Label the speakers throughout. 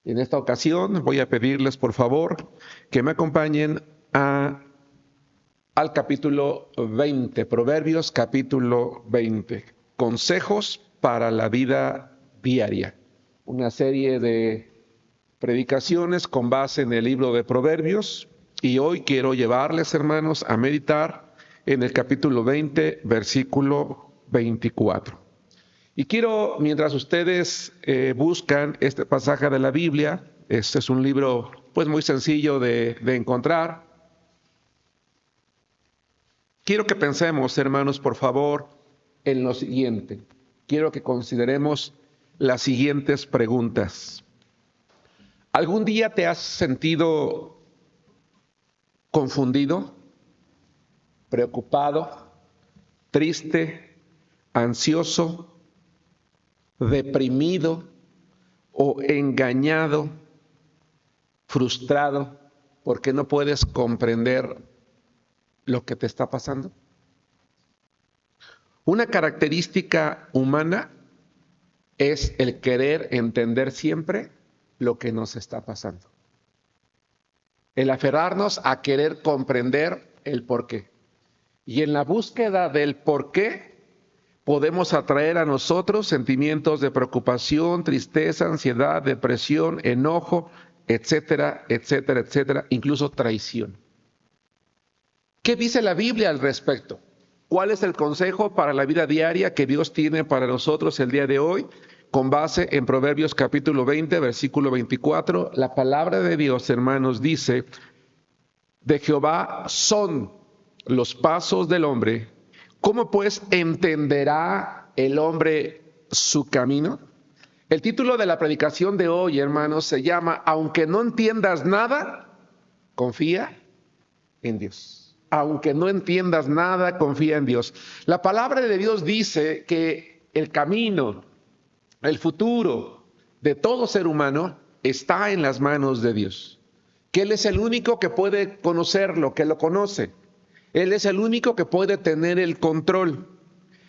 Speaker 1: En esta ocasión voy a pedirles por favor que me acompañen al capítulo 20, Proverbios capítulo 20, consejos para la vida diaria. Una serie de predicaciones con base en el libro de Proverbios, y hoy quiero llevarles, hermanos, a meditar en el capítulo 20, versículo 24. Y quiero, mientras ustedes buscan este pasaje de la Biblia, este es un libro pues muy sencillo de encontrar, quiero que pensemos, hermanos, por favor, en lo siguiente. Quiero que consideremos las siguientes preguntas. ¿Algún día te has sentido confundido, preocupado, triste, ansioso, deprimido o engañado, frustrado, porque no puedes comprender lo que te está pasando? Una característica humana es el querer entender siempre lo que nos está pasando. El aferrarnos a querer comprender el porqué. Y en la búsqueda del porqué, podemos atraer a nosotros sentimientos de preocupación, tristeza, ansiedad, depresión, enojo, etcétera, etcétera, etcétera, incluso traición. ¿Qué dice la Biblia al respecto? ¿Cuál es el consejo para la vida diaria que Dios tiene para nosotros el día de hoy? Con base en Proverbios capítulo 20, versículo 24, la palabra de Dios, hermanos, dice: de Jehová son los pasos del hombre. ¿Cómo pues entenderá el hombre su camino? El título de la predicación de hoy, hermanos, se llama Aunque no entiendas nada, confía en Dios. Aunque no entiendas nada, confía en Dios. La palabra de Dios dice que el camino, el futuro de todo ser humano está en las manos de Dios. Que Él es el único que puede conocerlo, que lo conoce. Él es el único que puede tener el control.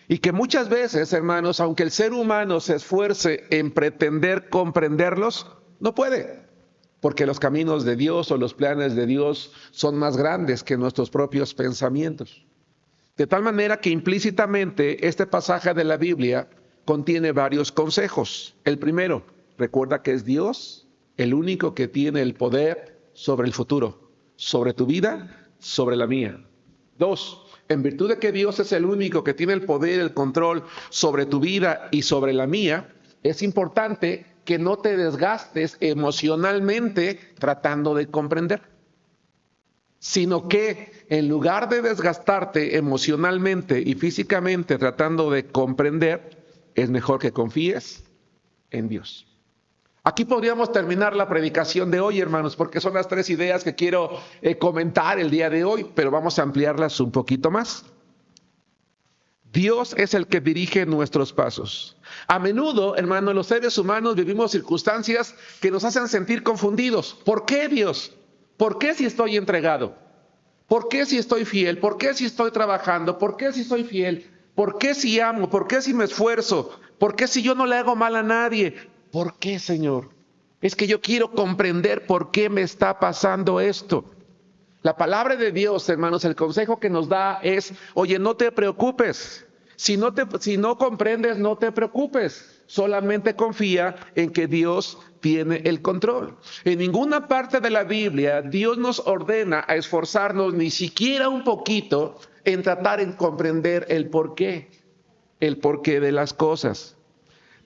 Speaker 1: Y que muchas veces, hermanos, aunque el ser humano se esfuerce en pretender comprenderlos, no puede. Porque los caminos de Dios o los planes de Dios son más grandes que nuestros propios pensamientos. De tal manera que implícitamente este pasaje de la Biblia contiene varios consejos. El primero, recuerda que es Dios el único que tiene el poder sobre el futuro, sobre tu vida, sobre la mía. 2, en virtud de que Dios es el único que tiene el poder, el control sobre tu vida y sobre la mía, es importante que no te desgastes emocionalmente tratando de comprender, sino que en lugar de desgastarte emocionalmente y físicamente tratando de comprender, es mejor que confíes en Dios. Aquí podríamos terminar la predicación de hoy, hermanos, porque son las 3 ideas que quiero comentar el día de hoy, pero vamos a ampliarlas un poquito más. Dios es el que dirige nuestros pasos. A menudo, hermanos, los seres humanos vivimos circunstancias que nos hacen sentir confundidos. ¿Por qué, Dios? ¿Por qué si estoy entregado? ¿Por qué si estoy fiel? ¿Por qué si estoy trabajando? ¿Por qué si soy fiel? ¿Por qué si amo? ¿Por qué si me esfuerzo? ¿Por qué si yo no le hago mal a nadie? ¿Por qué, Señor? Es que yo quiero comprender por qué me está pasando esto. La palabra de Dios, hermanos, el consejo que nos da es: oye, no te preocupes. Si no comprendes, no te preocupes. Solamente confía en que Dios tiene el control. En ninguna parte de la Biblia Dios nos ordena a esforzarnos ni siquiera un poquito en tratar de comprender el porqué de las cosas.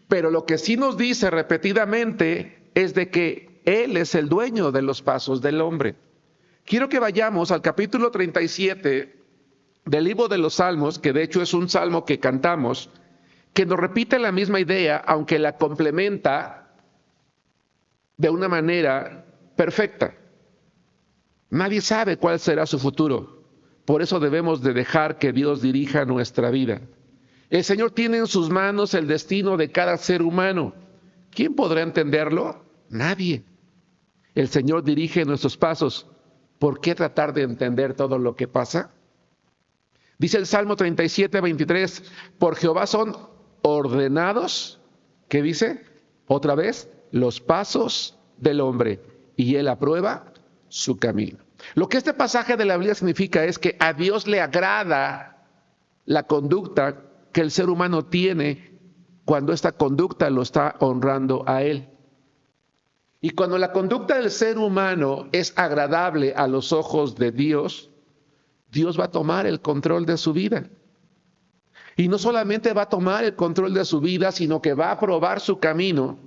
Speaker 1: Pero lo que sí nos dice repetidamente es de que Él es el dueño de los pasos del hombre. Quiero que vayamos al capítulo 37 del libro de los Salmos, que de hecho es un salmo que cantamos, que nos repite la misma idea, aunque la complementa de una manera perfecta. Nadie sabe cuál será su futuro. Por eso debemos de dejar que Dios dirija nuestra vida. El Señor tiene en sus manos el destino de cada ser humano. ¿Quién podrá entenderlo? Nadie. El Señor dirige nuestros pasos. ¿Por qué tratar de entender todo lo que pasa? Dice el Salmo 37, 23, por Jehová son ordenados, ¿qué dice? Otra vez, los pasos del hombre y Él aprueba su camino. Lo que este pasaje de la Biblia significa es que a Dios le agrada la conducta que el ser humano tiene cuando esta conducta lo está honrando a Él. Y cuando la conducta del ser humano es agradable a los ojos de Dios, Dios va a tomar el control de su vida. Y no solamente va a tomar el control de su vida, sino que va a probar su camino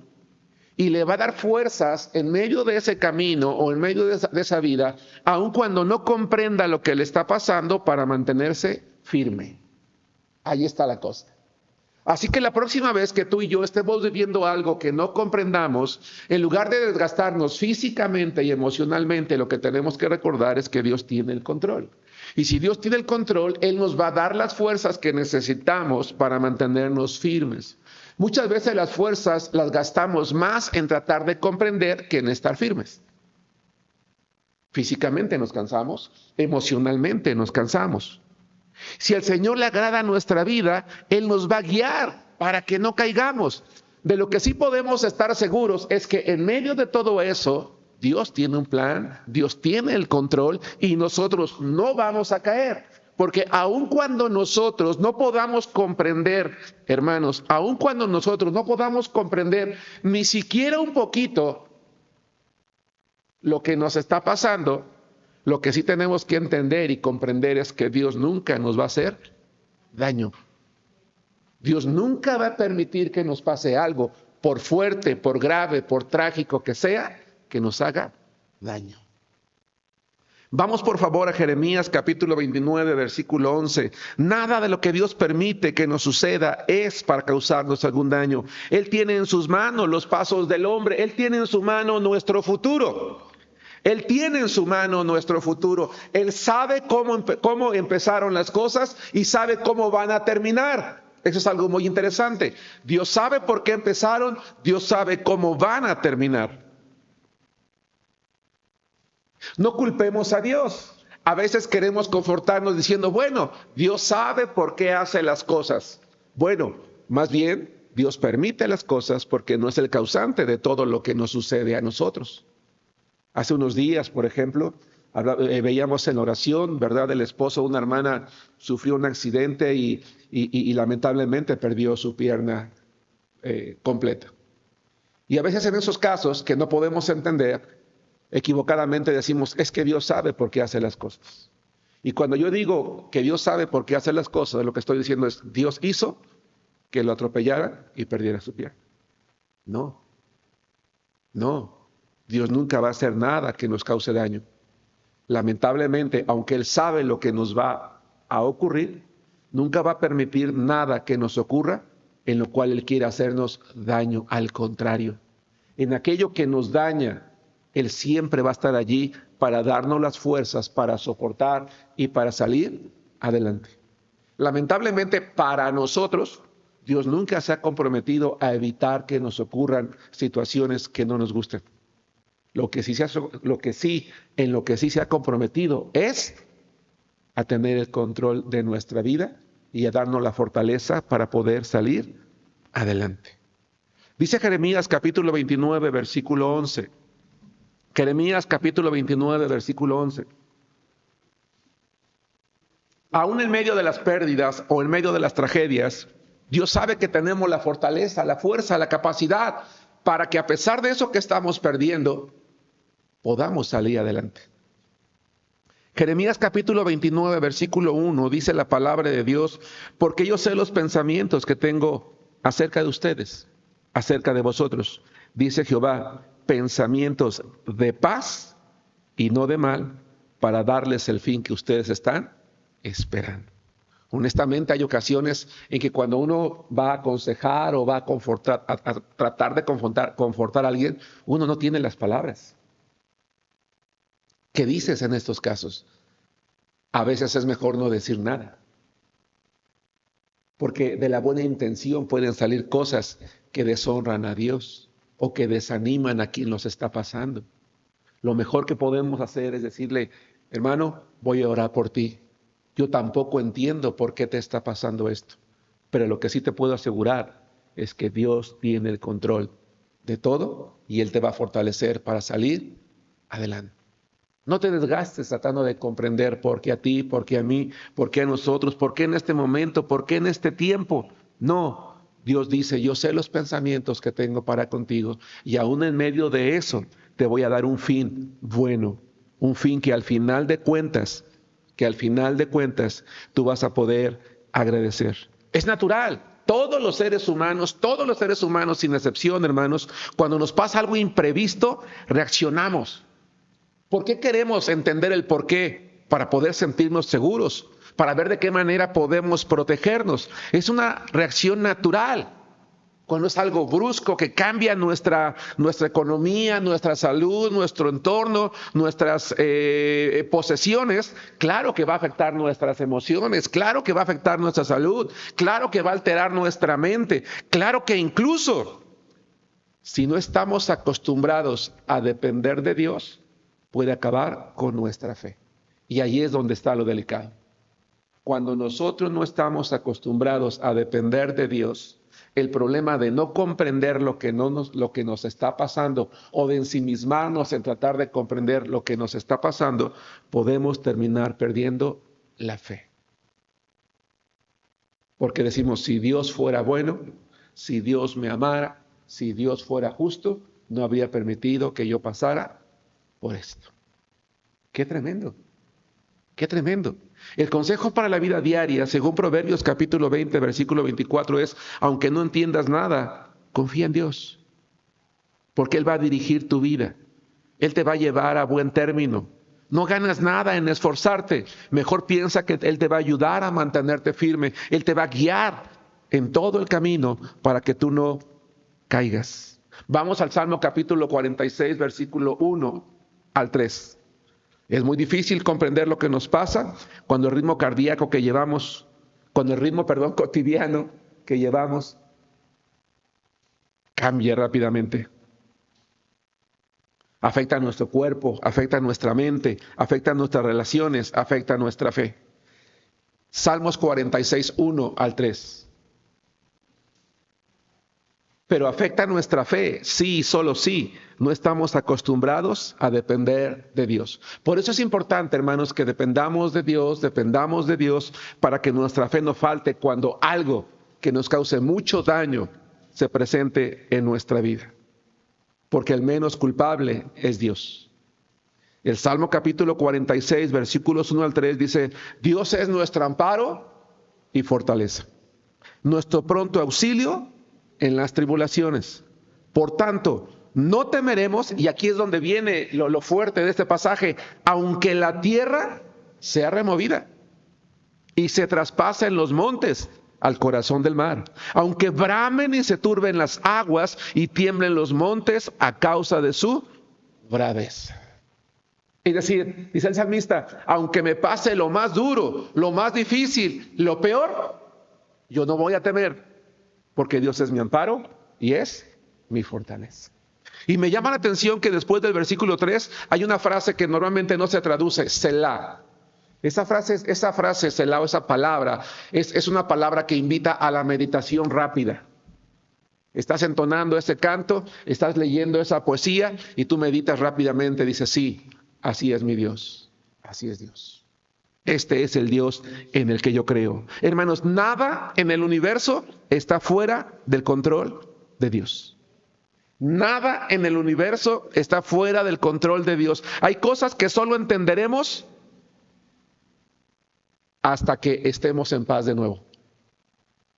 Speaker 1: y le va a dar fuerzas en medio de ese camino o en medio de esa vida, aun cuando no comprenda lo que le está pasando, para mantenerse firme. Ahí está la cosa. Así que la próxima vez que tú y yo estemos viviendo algo que no comprendamos, en lugar de desgastarnos físicamente y emocionalmente, lo que tenemos que recordar es que Dios tiene el control. Y si Dios tiene el control, Él nos va a dar las fuerzas que necesitamos para mantenernos firmes. Muchas veces las fuerzas las gastamos más en tratar de comprender que en estar firmes. Físicamente nos cansamos, emocionalmente nos cansamos. Si al Señor le agrada nuestra vida, Él nos va a guiar para que no caigamos. De lo que sí podemos estar seguros es que en medio de todo eso, Dios tiene un plan, Dios tiene el control y nosotros no vamos a caer. Porque aun cuando nosotros no podamos comprender, hermanos, aun cuando nosotros no podamos comprender ni siquiera un poquito lo que nos está pasando, lo que sí tenemos que entender y comprender es que Dios nunca nos va a hacer daño. Dios nunca va a permitir que nos pase algo, por fuerte, por grave, por trágico que sea, que nos haga daño. Vamos por favor a Jeremías capítulo 29, versículo 11. Nada de lo que Dios permite que nos suceda es para causarnos algún daño. Él tiene en sus manos los pasos del hombre. Él tiene en su mano nuestro futuro. Él tiene en su mano nuestro futuro. Él sabe cómo empezaron las cosas y sabe cómo van a terminar. Eso es algo muy interesante. Dios sabe por qué empezaron, Dios sabe cómo van a terminar. No culpemos a Dios. A veces queremos confortarnos diciendo, bueno, Dios sabe por qué hace las cosas. Bueno, más bien, Dios permite las cosas porque no es el causante de todo lo que nos sucede a nosotros. Hace unos días, por ejemplo, veíamos en oración, ¿verdad? El esposo de una hermana sufrió un accidente y lamentablemente perdió su pierna completa. Y a veces en esos casos que no podemos entender, equivocadamente decimos, es que Dios sabe por qué hace las cosas. Y cuando yo digo que Dios sabe por qué hace las cosas, lo que estoy diciendo es, Dios hizo que lo atropellaran y perdiera su pierna. No. Dios nunca va a hacer nada que nos cause daño. Lamentablemente, aunque Él sabe lo que nos va a ocurrir, nunca va a permitir nada que nos ocurra en lo cual Él quiere hacernos daño. Al contrario, en aquello que nos daña, Él siempre va a estar allí para darnos las fuerzas para soportar y para salir adelante. Lamentablemente para nosotros, Dios nunca se ha comprometido a evitar que nos ocurran situaciones que no nos gusten. En lo que sí se ha comprometido es a tener el control de nuestra vida y a darnos la fortaleza para poder salir adelante. Dice Jeremías capítulo 29, versículo 11. Jeremías capítulo 29, versículo 11. Aún en medio de las pérdidas o en medio de las tragedias, Dios sabe que tenemos la fortaleza, la fuerza, la capacidad para que a pesar de eso que estamos perdiendo, podamos salir adelante. Jeremías capítulo 29, versículo 1, dice la palabra de Dios, porque yo sé los pensamientos que tengo acerca de ustedes, acerca de vosotros, dice Jehová, pensamientos de paz y no de mal, para darles el fin que ustedes están esperando. Honestamente, hay ocasiones en que cuando uno va a aconsejar o va a confortar, a tratar de confortar a alguien, uno no tiene las palabras. ¿Qué dices en estos casos? A veces es mejor no decir nada. Porque de la buena intención pueden salir cosas que deshonran a Dios o que desaniman a quien los está pasando. Lo mejor que podemos hacer es decirle, hermano, voy a orar por ti. Yo tampoco entiendo por qué te está pasando esto, pero lo que sí te puedo asegurar es que Dios tiene el control de todo y Él te va a fortalecer para salir adelante. No te desgastes tratando de comprender por qué a ti, por qué a mí, por qué a nosotros, por qué en este momento, por qué en este tiempo. No, Dios dice, yo sé los pensamientos que tengo para contigo y aún en medio de eso te voy a dar un fin bueno, un fin que al final de cuentas, tú vas a poder agradecer. Es natural. Todos los seres humanos sin excepción, hermanos, cuando nos pasa algo imprevisto, reaccionamos. ¿Por qué queremos entender el por qué? Para poder sentirnos seguros, para ver de qué manera podemos protegernos. Es una reacción natural. Cuando es algo brusco que cambia nuestra economía, nuestra salud, nuestro entorno, nuestras posesiones, claro que va a afectar nuestras emociones, claro que va a afectar nuestra salud, claro que va a alterar nuestra mente, claro que incluso si no estamos acostumbrados a depender de Dios, puede acabar con nuestra fe. Y ahí es donde está lo delicado. Cuando nosotros no estamos acostumbrados a depender de Dios, el problema de no comprender lo que nos está pasando o de ensimismarnos en tratar de comprender lo que nos está pasando, podemos terminar perdiendo la fe. Porque decimos, si Dios fuera bueno, si Dios me amara, si Dios fuera justo, no habría permitido que yo pasara por esto. ¡Qué tremendo! ¡Qué tremendo! El consejo para la vida diaria, según Proverbios capítulo 20, versículo 24, es, aunque no entiendas nada, confía en Dios, porque Él va a dirigir tu vida. Él te va a llevar a buen término. No ganas nada en esforzarte. Mejor piensa que Él te va a ayudar a mantenerte firme. Él te va a guiar en todo el camino para que tú no caigas. Vamos al Salmo capítulo 46, versículo 1 al 3. Es muy difícil comprender lo que nos pasa cuando el ritmo cardíaco que llevamos, cotidiano que llevamos, cambia rápidamente. Afecta a nuestro cuerpo, afecta a nuestra mente, afecta a nuestras relaciones, afecta a nuestra fe. Salmos 46, 1 al 3. Pero afecta nuestra fe, sí, solo sí. No estamos acostumbrados a depender de Dios. Por eso es importante, hermanos, que dependamos de Dios para que nuestra fe no falte cuando algo que nos cause mucho daño se presente en nuestra vida. Porque el menos culpable es Dios. El Salmo capítulo 46, versículos 1 al 3 dice, Dios es nuestro amparo y fortaleza, nuestro pronto auxilio en las tribulaciones. Por tanto, no temeremos, y aquí es donde viene lo fuerte de este pasaje, aunque la tierra sea removida y se traspase en los montes al corazón del mar, aunque bramen y se turben las aguas y tiemblen los montes a causa de su braveza. Es decir, dice el salmista, aunque me pase lo más duro, lo más difícil, lo peor, yo no voy a temer, porque Dios es mi amparo y es mi fortaleza. Y me llama la atención que después del versículo 3 hay una frase que normalmente no se traduce, Selah. Esa frase Selah, o esa palabra, es una palabra que invita a la meditación rápida. Estás entonando ese canto, estás leyendo esa poesía y tú meditas rápidamente, dices, sí, así es mi Dios, así es Dios. Este es el Dios en el que yo creo. Hermanos, nada en el universo está fuera del control de Dios. Nada en el universo está fuera del control de Dios. Hay cosas que solo entenderemos hasta que estemos en paz de nuevo.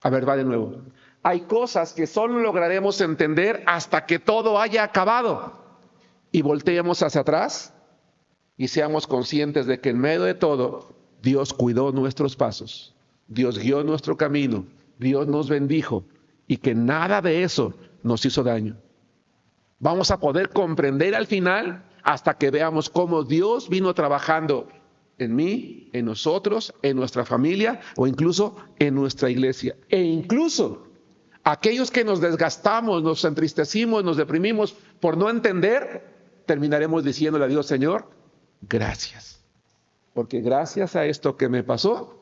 Speaker 1: A ver, va de nuevo. Hay cosas que solo lograremos entender hasta que todo haya acabado. Y volteemos hacia atrás y seamos conscientes de que en medio de todo, Dios cuidó nuestros pasos, Dios guió nuestro camino, Dios nos bendijo y que nada de eso nos hizo daño. Vamos a poder comprender al final hasta que veamos cómo Dios vino trabajando en mí, en nosotros, en nuestra familia o incluso en nuestra iglesia. E incluso aquellos que nos desgastamos, nos entristecimos, nos deprimimos por no entender, terminaremos diciéndole a Dios, Señor, gracias. Porque gracias a esto que me pasó,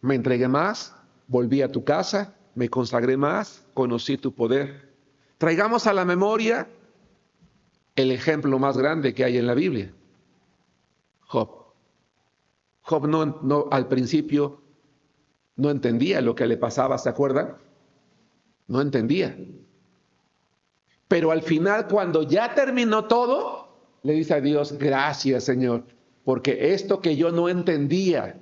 Speaker 1: me entregué más, volví a tu casa, me consagré más, conocí tu poder. Traigamos a la memoria el ejemplo más grande que hay en la Biblia, Job. Job no al principio no entendía lo que le pasaba, ¿se acuerdan? No entendía. Pero al final, cuando ya terminó todo, le dice a Dios, gracias, Señor, porque esto que yo no entendía,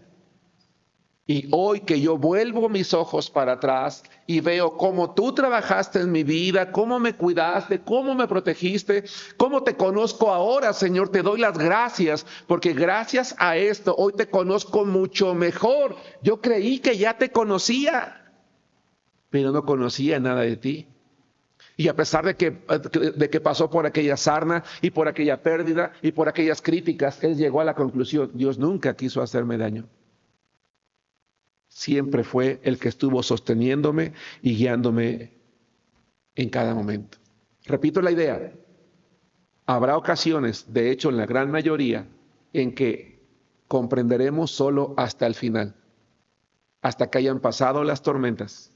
Speaker 1: y hoy que yo vuelvo mis ojos para atrás y veo cómo tú trabajaste en mi vida, cómo me cuidaste, cómo me protegiste, cómo te conozco ahora, Señor, te doy las gracias, porque gracias a esto hoy te conozco mucho mejor. Yo creí que ya te conocía, pero no conocía nada de ti. Y a pesar de que pasó por aquella sarna y por aquella pérdida y por aquellas críticas, él llegó a la conclusión, Dios nunca quiso hacerme daño. Siempre fue el que estuvo sosteniéndome y guiándome en cada momento. Repito la idea, habrá ocasiones, de hecho en la gran mayoría, en que comprenderemos solo hasta el final, hasta que hayan pasado las tormentas.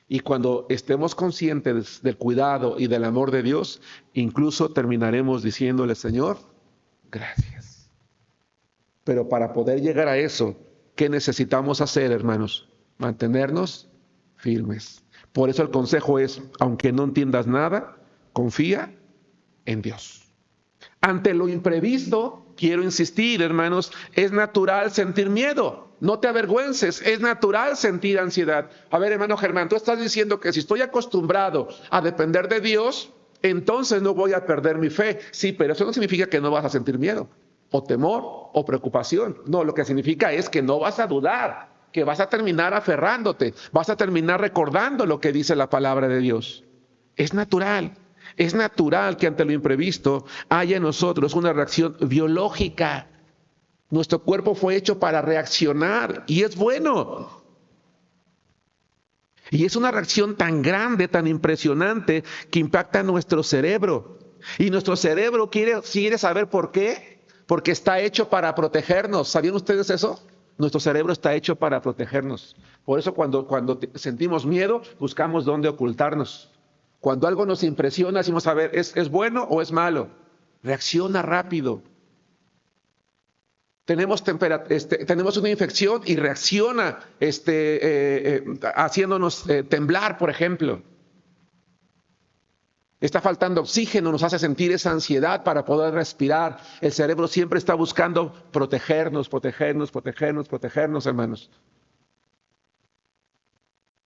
Speaker 1: Y cuando estemos conscientes del cuidado y del amor de Dios, incluso terminaremos diciéndole, Señor, gracias. Pero para poder llegar a eso, ¿qué necesitamos hacer, hermanos? Mantenernos firmes. Por eso el consejo es, aunque no entiendas nada, confía en Dios. Ante lo imprevisto, quiero insistir, hermanos, es natural sentir miedo. No te avergüences, es natural sentir ansiedad. A ver, hermano Germán, tú estás diciendo que si estoy acostumbrado a depender de Dios, entonces no voy a perder mi fe. Sí, pero eso no significa que no vas a sentir miedo, o temor, o preocupación. No, lo que significa es que no vas a dudar, que vas a terminar aferrándote, vas a terminar recordando lo que dice la palabra de Dios. Es natural que ante lo imprevisto haya en nosotros una reacción biológica. Nuestro cuerpo fue hecho para reaccionar y es bueno. Y es una reacción tan grande, tan impresionante, que impacta nuestro cerebro. Y nuestro cerebro quiere saber por qué. Porque está hecho para protegernos. ¿Sabían ustedes eso? Nuestro cerebro está hecho para protegernos. Por eso cuando sentimos miedo, buscamos dónde ocultarnos. Cuando algo nos impresiona, decimos, a ver, ¿es bueno o es malo? Reacciona rápido. Tenemos una infección y reacciona haciéndonos temblar, por ejemplo. Está faltando oxígeno, nos hace sentir esa ansiedad para poder respirar. El cerebro siempre está buscando protegernos, hermanos.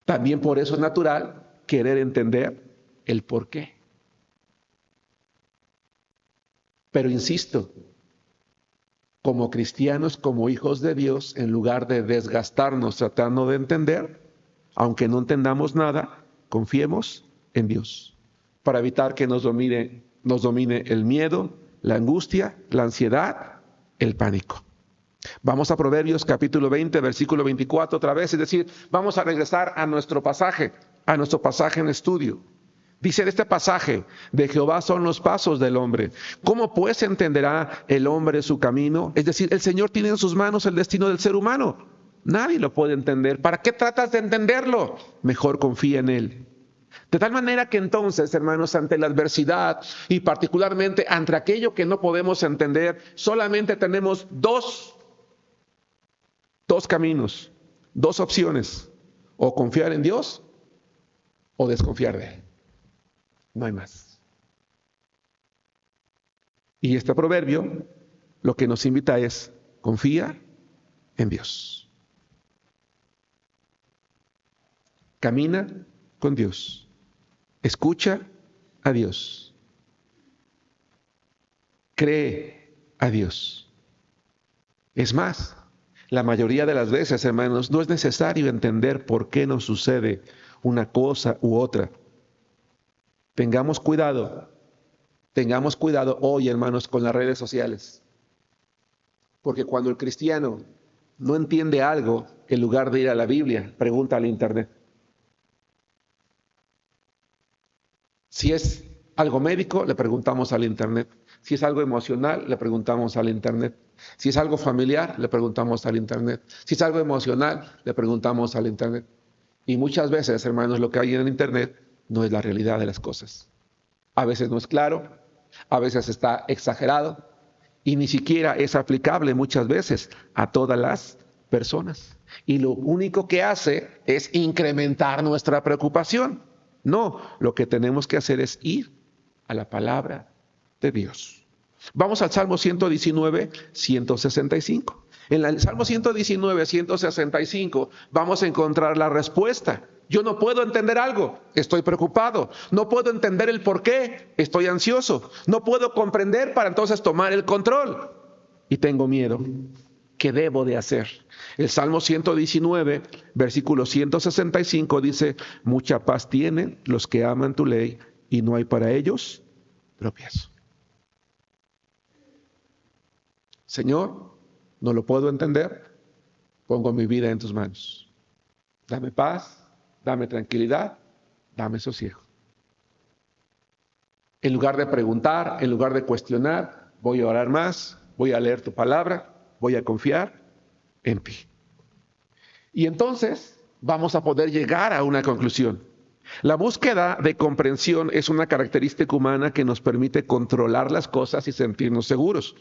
Speaker 1: También por eso es natural querer entender el por qué. Pero insisto, como cristianos, como hijos de Dios, en lugar de desgastarnos tratando de entender, aunque no entendamos nada, confiemos en Dios, para evitar que nos domine el miedo, la angustia, la ansiedad, el pánico. Vamos a Proverbios capítulo 20, versículo 24 otra vez, es decir, vamos a regresar a nuestro pasaje en estudio. Dice en este pasaje, de Jehová son los pasos del hombre. ¿Cómo pues entenderá el hombre su camino? Es decir, el Señor tiene en sus manos el destino del ser humano. Nadie lo puede entender. ¿Para qué tratas de entenderlo? Mejor confía en Él. De tal manera que entonces, hermanos, ante la adversidad y particularmente ante aquello que no podemos entender, solamente tenemos dos caminos, dos opciones. O confiar en Dios o desconfiar de Él. No hay más. Y este proverbio lo que nos invita es, confía en Dios. Camina con Dios. Escucha a Dios. Cree a Dios. Es más, la mayoría de las veces, hermanos, no es necesario entender por qué nos sucede una cosa u otra. Tengamos cuidado hoy, hermanos, con las redes sociales. Porque cuando el cristiano no entiende algo, en lugar de ir a la Biblia, pregunta al internet. Si es algo médico, le preguntamos al internet. Si es algo emocional, le preguntamos al internet. Si es algo familiar, le preguntamos al internet. Si es algo emocional, le preguntamos al internet. Y muchas veces, hermanos, lo que hay en el internet no es la realidad de las cosas. A veces no es claro, a veces está exagerado y ni siquiera es aplicable muchas veces a todas las personas. Y lo único que hace es incrementar nuestra preocupación. No, lo que tenemos que hacer es ir a la palabra de Dios. Vamos al Salmo 119, 165. En el Salmo 119, 165 vamos a encontrar la respuesta. Yo no puedo entender algo, estoy preocupado. No puedo entender el por qué, estoy ansioso. No puedo comprender para entonces tomar el control. Y tengo miedo. ¿Qué debo de hacer? El Salmo 119, versículo 165 dice, mucha paz tienen los que aman tu ley y no hay para ellos tropiezo. Señor, no lo puedo entender, pongo mi vida en tus manos. Dame paz, dame tranquilidad, dame sosiego. En lugar de preguntar, en lugar de cuestionar, voy a orar más, voy a leer tu palabra, voy a confiar en ti. Y entonces vamos a poder llegar a una conclusión. La búsqueda de comprensión es una característica humana que nos permite controlar las cosas y sentirnos seguros.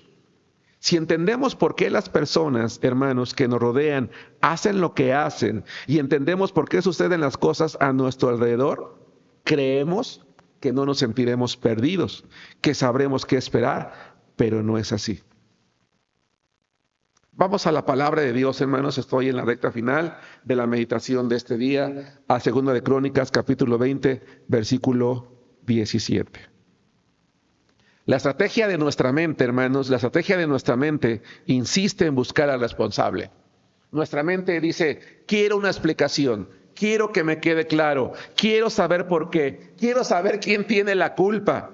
Speaker 1: Si entendemos por qué las personas, hermanos, que nos rodean hacen lo que hacen y entendemos por qué suceden las cosas a nuestro alrededor, creemos que no nos sentiremos perdidos, que sabremos qué esperar, pero no es así. Vamos a la palabra de Dios, hermanos. Estoy en la recta final de la meditación de este día, a 2 de Crónicas, capítulo 20, versículo 17. La estrategia de nuestra mente, hermanos, la estrategia de nuestra mente insiste en buscar al responsable. Nuestra mente dice, quiero una explicación, quiero que me quede claro, quiero saber por qué, quiero saber quién tiene la culpa.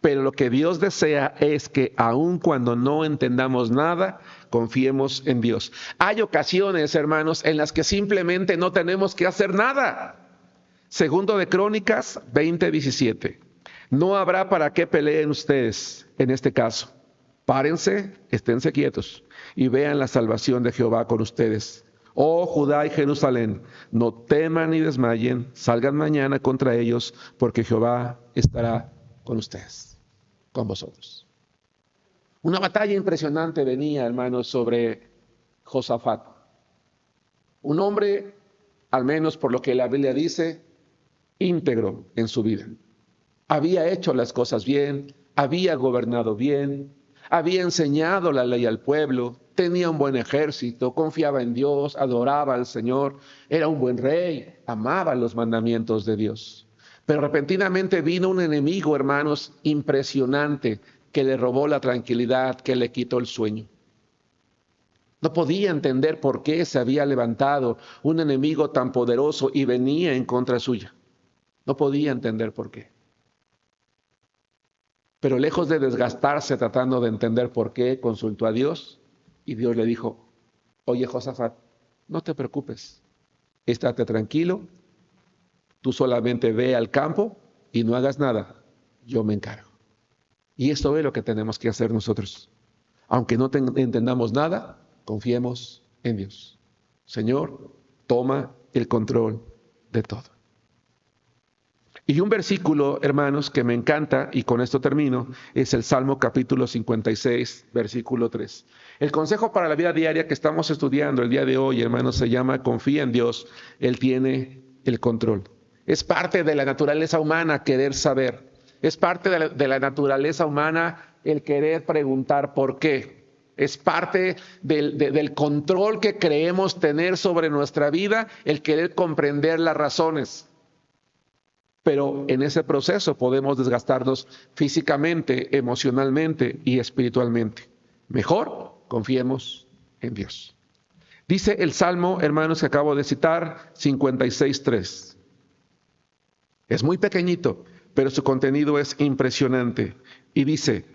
Speaker 1: Pero lo que Dios desea es que aun cuando no entendamos nada, confiemos en Dios. Hay ocasiones, hermanos, en las que simplemente no tenemos que hacer nada. 2 de Crónicas 20:17. No habrá para qué peleen ustedes en este caso. Párense, esténse quietos y vean la salvación de Jehová con ustedes. Oh Judá y Jerusalén, no teman ni desmayen, salgan mañana contra ellos, porque Jehová estará con ustedes, con vosotros. Una batalla impresionante venía, hermanos, sobre Josafat. Un hombre, al menos por lo que la Biblia dice, íntegro en su vida. Había hecho las cosas bien, había gobernado bien, había enseñado la ley al pueblo, tenía un buen ejército, confiaba en Dios, adoraba al Señor, era un buen rey, amaba los mandamientos de Dios. Pero repentinamente vino un enemigo, hermanos, impresionante, que le robó la tranquilidad, que le quitó el sueño. No podía entender por qué se había levantado un enemigo tan poderoso y venía en contra suya. No podía entender por qué. Pero lejos de desgastarse tratando de entender por qué, consultó a Dios y Dios le dijo, oye Josafat, no te preocupes, estate tranquilo, tú solamente ve al campo y no hagas nada, yo me encargo. Y esto es lo que tenemos que hacer nosotros. Aunque no entendamos nada, confiemos en Dios. Señor, toma el control de todo. Y un versículo, hermanos, que me encanta, y con esto termino, es el Salmo capítulo 56, versículo 3. El consejo para la vida diaria que estamos estudiando el día de hoy, hermanos, se llama confía en Dios, Él tiene el control. Es parte de la naturaleza humana querer saber. Es parte de la naturaleza humana el querer preguntar por qué. Es parte del control que creemos tener sobre nuestra vida, el querer comprender las razones. Pero en ese proceso podemos desgastarnos físicamente, emocionalmente y espiritualmente. Mejor confiemos en Dios. Dice el Salmo, hermanos, que acabo de citar, 56:3. Es muy pequeñito, pero su contenido es impresionante. Y dice,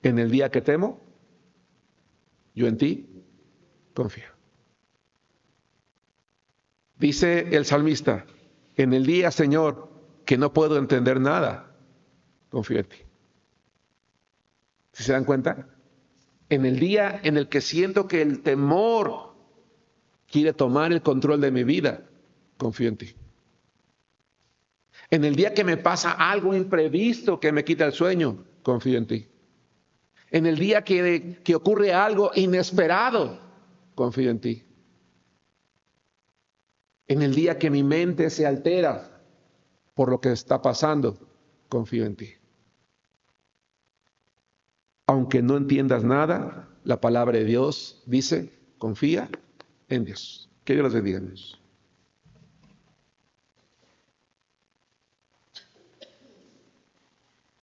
Speaker 1: en el día que temo, yo en ti confío. Dice el salmista, en el día, Señor, que no puedo entender nada, confío en ti. ¿Sí se dan cuenta? En el día en el que siento que el temor quiere tomar el control de mi vida, confío en ti. En el día que me pasa algo imprevisto que me quita el sueño, confío en ti. En el día que ocurre algo inesperado, confío en ti. En el día que mi mente se altera por lo que está pasando, confío en ti. Aunque no entiendas nada, la palabra de Dios dice, confía en Dios. Que Dios los bendiga, amigos.